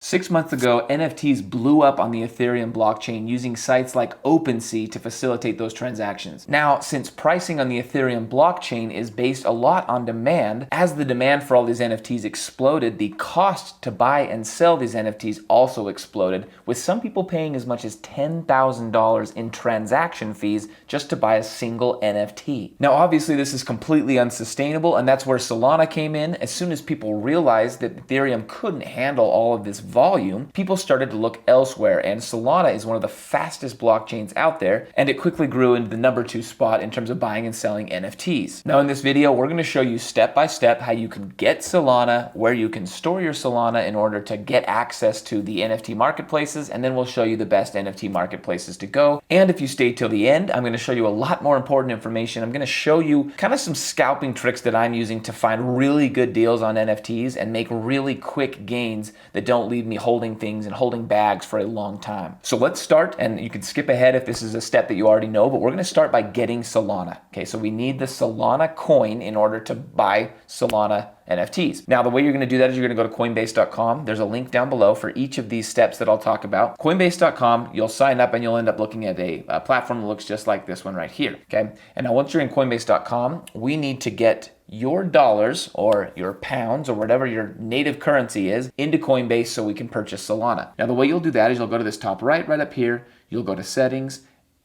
6 months ago, NFTs blew up on the Ethereum blockchain using sites like OpenSea to facilitate those transactions. Now, since pricing on the Ethereum blockchain is based a lot on demand, as the demand for all these NFTs exploded, the cost to buy and sell these NFTs also exploded, with some people paying as much as $10,000 in transaction fees just to buy a single NFT. Now, obviously, this is completely unsustainable, and that's where Solana came in. As soon as people realized that Ethereum couldn't handle all of this volume, people started to look elsewhere, and Solana is one of the fastest blockchains out there, and it quickly grew into the number 2 spot in terms of buying and selling NFTs. Now in this video, we're going to show you step by step how you can get Solana, where you can store your Solana in order to get access to the NFT marketplaces, and then we'll show you the best NFT marketplaces to go. And if you stay till the end, I'm going to show you a lot more important information. I'm going to show you kind of some scalping tricks that I'm using to find really good deals on NFTs and make really quick gains that don't leave me holding things and holding bags for a long time. So let's start, and you can skip ahead if this is a step that you already know, but we're going to start by getting Solana. Okay, so we need the Solana coin in order to buy Solana NFTs. Now, the way you're going to do that is you're going to go to Coinbase.com. There's a link down below for each of these steps that I'll talk about. Coinbase.com, you'll sign up and you'll end up looking at a platform that looks just like this one right here. Okay, and now once you're in Coinbase.com, we need to get your dollars or your pounds or whatever your native currency is into Coinbase so we can purchase Solana. Now, the way you'll do that is you'll go to this top right up here, you'll go to settings,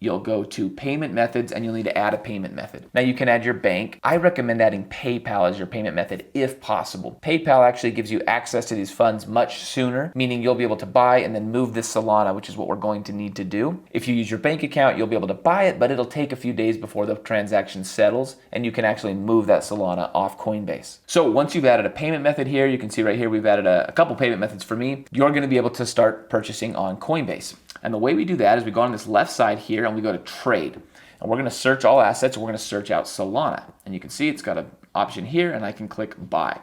you'll go to payment methods, and you'll need to add a payment method. Now you can add your bank. I recommend adding PayPal as your payment method if possible. PayPal actually gives you access to these funds much sooner, meaning you'll be able to buy and then move this Solana, which is what we're going to need to do. If you use your bank account, you'll be able to buy it, but it'll take a few days before the transaction settles, and you can actually move that Solana off Coinbase. So once you've added a payment method here, you can see right here we've added a couple payment methods for me. You're going to be able to start purchasing on Coinbase. And the way we do that is we go on this left side here and we go to trade. And we're going to search all assets. We're going to search out Solana. And you can see it's got an option here, and I can click buy.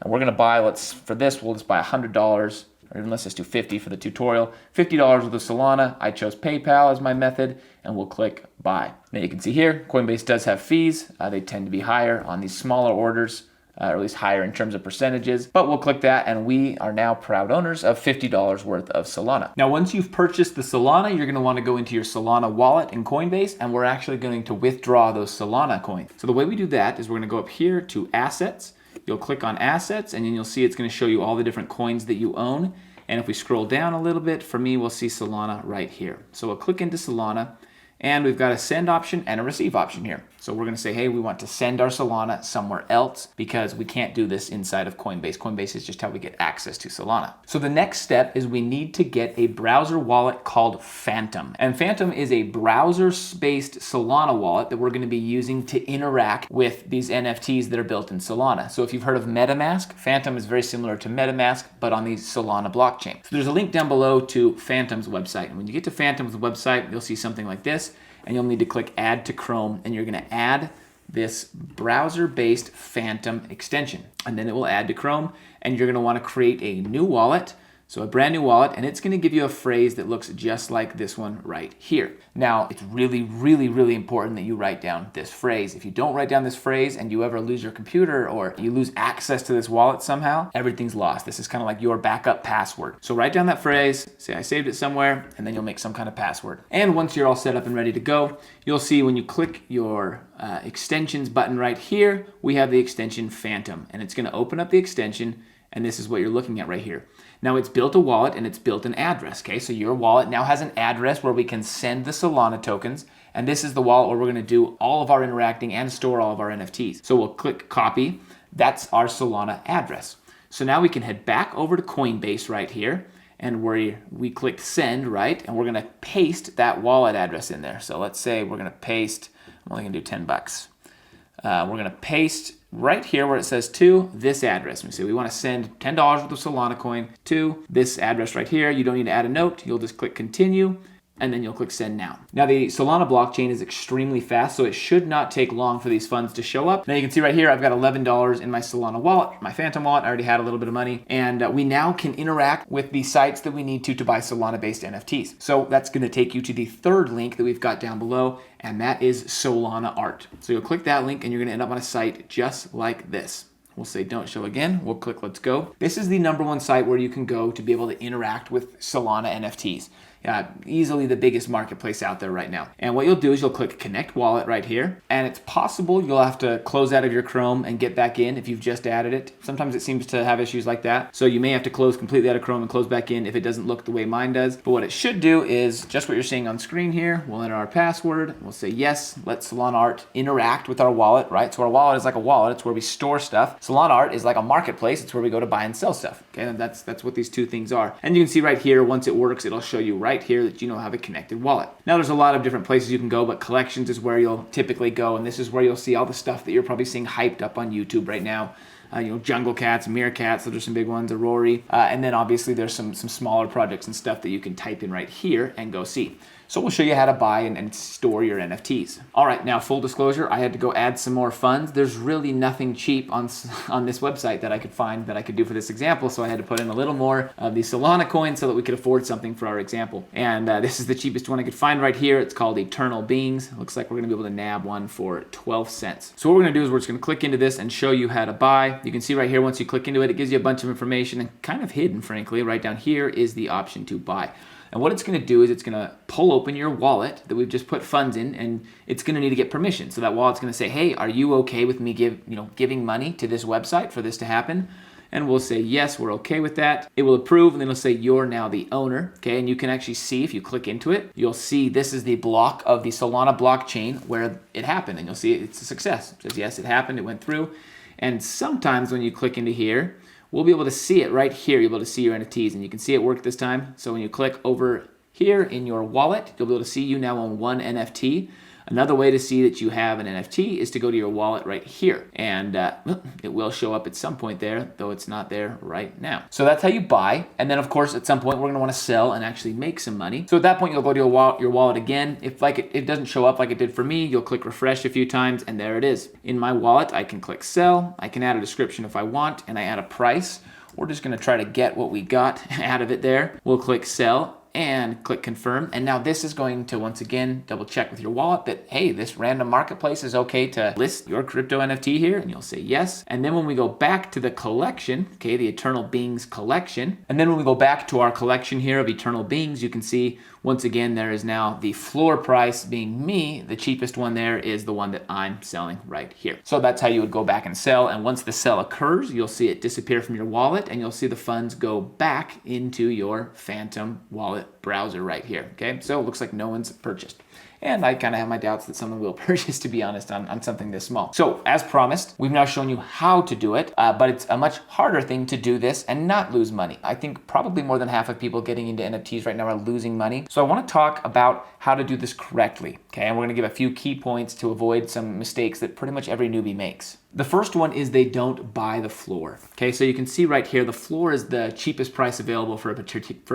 And we're going to buy, for this, we'll just buy $100, or even let's just do 50 for the tutorial. $50 worth of Solana. I chose PayPal as my method, and we'll click buy. Now you can see here, Coinbase does have fees. They tend to be higher on these smaller orders. Or at least higher in terms of percentages, but we'll click that, and we are now proud owners of $50 worth of Solana. Now, once you've purchased the Solana, you're going to want to go into your Solana wallet in Coinbase, and we're actually going to withdraw those Solana coins. So the way we do that is we're going to go up here to assets. You'll click on assets, and then you'll see it's going to show you all the different coins that you own. And if we scroll down a little bit, for me, we'll see Solana right here. So we'll click into Solana, and we've got a send option and a receive option here. So we're going to say, hey, we want to send our Solana somewhere else because we can't do this inside of Coinbase. Coinbase is just how we get access to Solana. So the next step is we need to get a browser wallet called Phantom. And Phantom is a browser-based Solana wallet that we're going to be using to interact with these NFTs that are built in Solana. So if you've heard of MetaMask, Phantom is very similar to MetaMask, but on the Solana blockchain. So there's a link down below to Phantom's website. And when you get to Phantom's website, you'll see something like this. And you'll need to click add to Chrome, and you're going to add this browser-based Phantom extension, and then it will add to Chrome, and you're going to want to create a new wallet. So a brand new wallet, and it's going to give you a phrase that looks just like this one right here. Now, it's really, really, really important that you write down this phrase. If you don't write down this phrase and you ever lose your computer or you lose access to this wallet somehow, everything's lost. This is kind of like your backup password. So write down that phrase, say I saved it somewhere, and then you'll make some kind of password. And once you're all set up and ready to go, you'll see when you click your extensions button right here, we have the extension Phantom, and it's going to open up the extension, and this is what you're looking at right here. Now it's built a wallet and it's built an address, okay? So your wallet now has an address where we can send the Solana tokens, and this is the wallet where we're gonna do all of our interacting and store all of our NFTs. So we'll click copy, that's our Solana address. So now we can head back over to Coinbase right here, and we click send, right? And we're gonna paste that wallet address in there. So let's say we're gonna paste, I'm only gonna do 10 bucks. We're gonna paste right here where it says to this address. We say we want to send $10 worth of Solana coin to this address right here. You don't need to add a note. You'll just click continue, and then you'll click send now. Now the Solana blockchain is extremely fast, so it should not take long for these funds to show up. Now you can see right here, I've got $11 in my Solana wallet, my Phantom wallet. I already had a little bit of money, and we now can interact with the sites that we need to buy Solana-based NFTs. So that's going to take you to the third link that we've got down below, and that is Solanart. So you'll click that link, and you're going to end up on a site just like this, We'll say don't show again. We'll click let's go. This is the #1 site where you can go to be able to interact with Solana NFTs. Easily the biggest marketplace out there right now. And what you'll do is you'll click connect wallet right here. And it's possible you'll have to close out of your Chrome and get back in if you've just added it. Sometimes it seems to have issues like that. So you may have to close completely out of Chrome and close back in if it doesn't look the way mine does. But what it should do is just what you're seeing on screen here. We'll enter our password. We'll say yes, let Solanart interact with our wallet, right? So our wallet is like a wallet. It's where we store stuff. Solanart is like a marketplace. It's where we go to buy and sell stuff. Okay, and that's what these two things are. And you can see right here, once it works, it'll show you right here that you know have a connected wallet. Now there's a lot of different places you can go, but collections is where you'll typically go, and this is where you'll see all the stuff that you're probably seeing hyped up on YouTube right now. Jungle Cats, Meerkats, those are some big ones, Aurori, and then obviously there's some smaller projects and stuff that you can type in right here and go see. So we'll show you how to buy and store your NFTs. All right, now full disclosure, I had to go add some more funds. There's really nothing cheap on this website that I could find that I could do for this example, so I had to put in a little more of the Solana coins so that we could afford something for our example. And this is the cheapest one I could find right here. It's called Eternal Beings. Looks like we're gonna be able to nab one for 12 cents. So what we're gonna do is we're just gonna click into this and show you how to buy. You can see right here, once you click into it, it gives you a bunch of information, and kind of hidden, frankly, right down here is the option to buy. And what it's going to do is it's going to pull open your wallet that we've just put funds in, and it's going to need to get permission. So that wallet's going to say, hey, are you okay with me giving money to this website for this to happen? And we'll say, yes, we're okay with that. It will approve, and then it'll say, you're now the owner. Okay, and you can actually see, if you click into it, you'll see this is the block of the Solana blockchain where it happened, and you'll see it's a success. It says, yes, it happened, it went through. And sometimes when you click into here, we'll be able to see it right here. You'll be able to see your NFTs, and you can see it work this time. So when you click over here in your wallet, you'll be able to see you now own one NFT. Another way to see that you have an NFT is to go to your wallet right here, and it will show up at some point there, though it's not there right now. So that's how you buy, and then of course at some point we're gonna wanna sell and actually make some money. So at that point you'll go to your wallet again. If it doesn't show up like it did for me, you'll click refresh a few times, and there it is. In my wallet, I can click sell, I can add a description if I want, and I add a price. We're just gonna try to get what we got out of it there. We'll click sell, and click confirm. And now this is going to, once again, double check with your wallet that, hey, this random marketplace is okay to list your crypto NFT here, and you'll say yes. And then when we go back to the collection, okay, the Eternal Beings collection, and then when we go back to our collection here of Eternal Beings, you can see, once again, there is now the floor price being me. The cheapest one there is the one that I'm selling right here. So that's how you would go back and sell. And once the sell occurs, you'll see it disappear from your wallet, and you'll see the funds go back into your Phantom wallet browser right here. Okay, so it looks like no one's purchased. And I kind of have my doubts that someone will purchase, to be honest, on something this small. So as promised, we've now shown you how to do it, but it's a much harder thing to do this and not lose money. I think probably more than half of people getting into NFTs right now are losing money. So I want to talk about how to do this correctly, okay? And we're going to give a few key points to avoid some mistakes that pretty much every newbie makes. The first one is they don't buy the floor. Okay, so you can see right here, the floor is the cheapest price available for a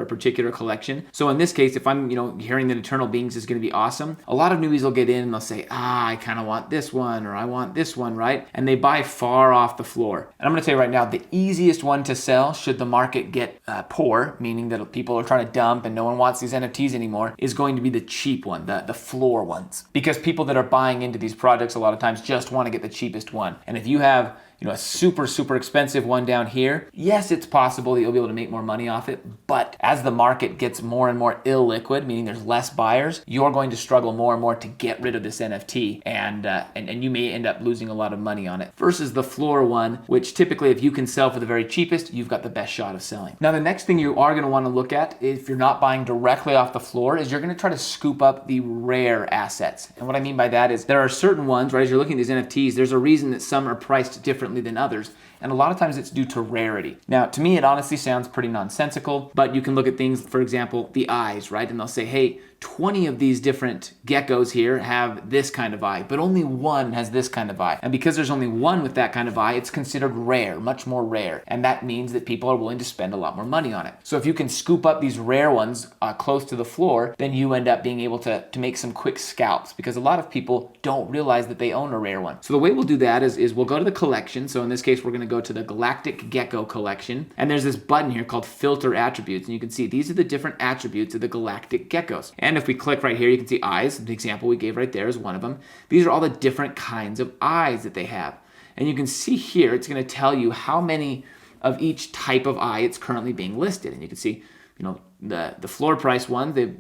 particular collection. So in this case, if I'm hearing that Eternal Beings is going to be awesome, a lot of newbies will get in and they'll say, I kind of want this one, or I want this one, right? And they buy far off the floor. And I'm going to tell you right now, the easiest one to sell should the market get poor, meaning that people are trying to dump and no one wants these NFTs anymore, is going to be the cheap one, the floor ones. Because people that are buying into these projects a lot of times just want to get the cheapest one. And if you have a super expensive one down here, yes, it's possible that you'll be able to make more money off it, but as the market gets more and more illiquid, meaning there's less buyers, you're going to struggle more and more to get rid of this NFT, and you may end up losing a lot of money on it, versus the floor one, which typically if you can sell for the very cheapest, you've got the best shot of selling. Now the next thing you are going to want to look at, if you're not buying directly off the floor, is you're going to try to scoop up the rare assets. And what I mean by that is there are certain ones, right, as you're looking at these NFTs, there's a reason that some are priced differently than others, and a lot of times it's due to rarity. Now, to me, it honestly sounds pretty nonsensical, but you can look at things, for example, the eyes, right? And they'll say, hey, 20 of these different geckos here have this kind of eye, but only one has this kind of eye. And because there's only one with that kind of eye, it's considered rare, much more rare. And that means that people are willing to spend a lot more money on it. So if you can scoop up these rare ones close to the floor, then you end up being able to make some quick scalps, because a lot of people don't realize that they own a rare one. So the way we'll do that is we'll go to the collection. So in this case, we're going to go to the Galactic Gecko collection. And there's this button here called Filter Attributes. And you can see these are the different attributes of the Galactic Geckos. And if we click right here, you can see eyes. The example we gave right there is one of them. These are all the different kinds of eyes that they have. And you can see here, it's going to tell you how many of each type of eye it's currently being listed. And you can see, the floor price ones, the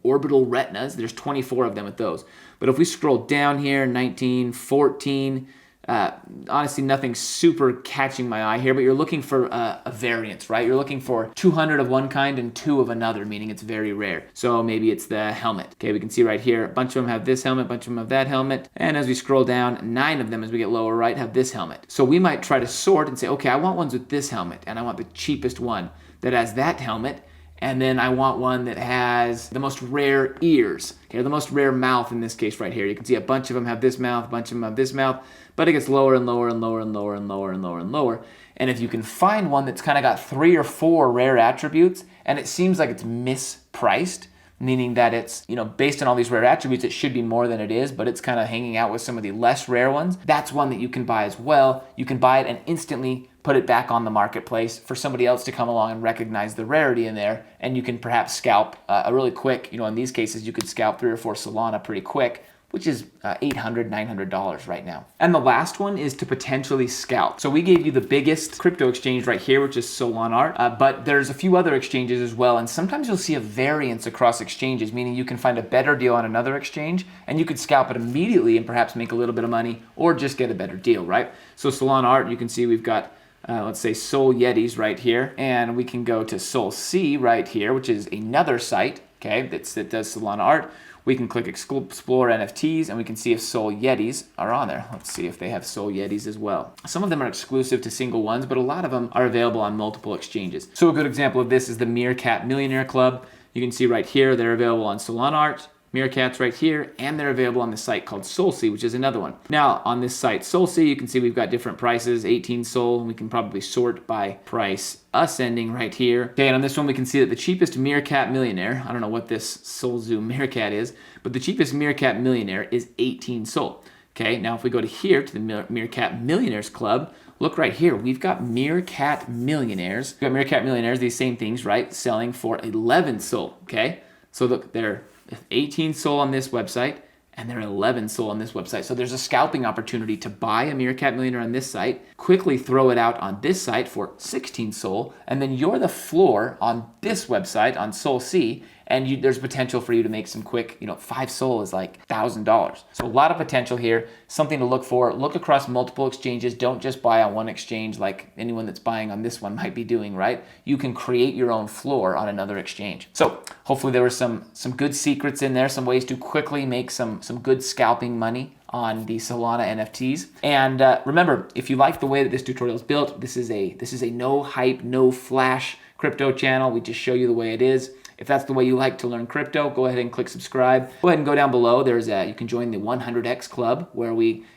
orbital retinas, there's 24 of them with those. But if we scroll down here, 19, 14, honestly, nothing super catching my eye here, but you're looking for a variance, right? You're looking for 200 of one kind and 2 of another, meaning it's very rare. So maybe it's the helmet. Okay, we can see right here, a bunch of them have this helmet, a bunch of them have that helmet. And as we scroll down, 9 of them, as we get lower right, have this helmet. So we might try to sort and say, okay, I want ones with this helmet, and I want the cheapest one that has that helmet. And then I want one that has the most rare ears, okay, the most rare mouth in this case right here. You can see a bunch of them have this mouth, a bunch of them have this mouth, but it gets lower and lower and lower and lower and lower and lower and lower. And if you can find one that's kind of got 3 or 4 rare attributes, and it seems like it's mispriced, meaning that it's, based on all these rare attributes, it should be more than it is, but it's kind of hanging out with some of the less rare ones, that's one that you can buy as well. You can buy it and instantly put it back on the marketplace for somebody else to come along and recognize the rarity in there, and you can perhaps scalp a really quick, in these cases, you could scalp 3 or 4 Solana pretty quick, which is $800, $900 right now. And the last one is to potentially scalp. So we gave you the biggest crypto exchange right here, which is Solanart, but there's a few other exchanges as well, and sometimes you'll see a variance across exchanges, meaning you can find a better deal on another exchange, and you could scalp it immediately and perhaps make a little bit of money, or just get a better deal, right? So Solanart, you can see we've got let's say Sol Yetis right here, and we can go to Sol C right here, which is another site, okay, that does Solana art. We can click Explore NFTs, and we can see if Sol Yetis are on there. Let's see if they have Sol Yetis as well. Some of them are exclusive to single ones, but a lot of them are available on multiple exchanges. So a good example of this is the Meerkat Millionaire Club. You can see right here, they're available on Solanart, Meerkats right here, and they're available on the site called SolC, which is another one. Now, on this site, SolC, you can see we've got different prices, 18 Sol, and we can probably sort by price ascending right here. Okay, and on this one, we can see that the cheapest Meerkat Millionaire, I don't know what this SolZoo Meerkat is, but the cheapest Meerkat Millionaire is 18 Sol. Okay, now if we go to here, to the Meerkat Millionaires Club, look right here, we've got Meerkat Millionaires. We've got Meerkat Millionaires, these same things, right, selling for 11 Sol, okay? So look, they're 18 Sol on this website, and they're 11 Sol on this website. So there's a scalping opportunity to buy a Meerkat Millionaire on this site, quickly throw it out on this site for 16 Sol, and then you're the floor on this website, on SolC, and there's potential for you to make some quick, 5 Sol is like $1,000. So a lot of potential here, something to look for. Look across multiple exchanges. Don't just buy on one exchange like anyone that's buying on this one might be doing, right? You can create your own floor on another exchange. So hopefully there were some good secrets in there, some ways to quickly make some good scalping money on the Solana NFTs. And remember, if you like the way that this tutorial is built, this is a no hype, no flash crypto channel. We just show you the way it is. If that's the way you like to learn crypto, go ahead and click subscribe. Go ahead and go down below. You can join the 100x club, where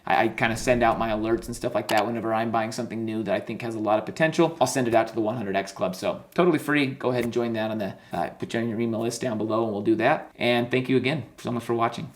I kind of send out my alerts and stuff like that whenever I'm buying something new that I think has a lot of potential. I'll send it out to the 100x club. So totally free. Go ahead and join that on put you on your email list down below, and we'll do that. And thank you again so much for watching.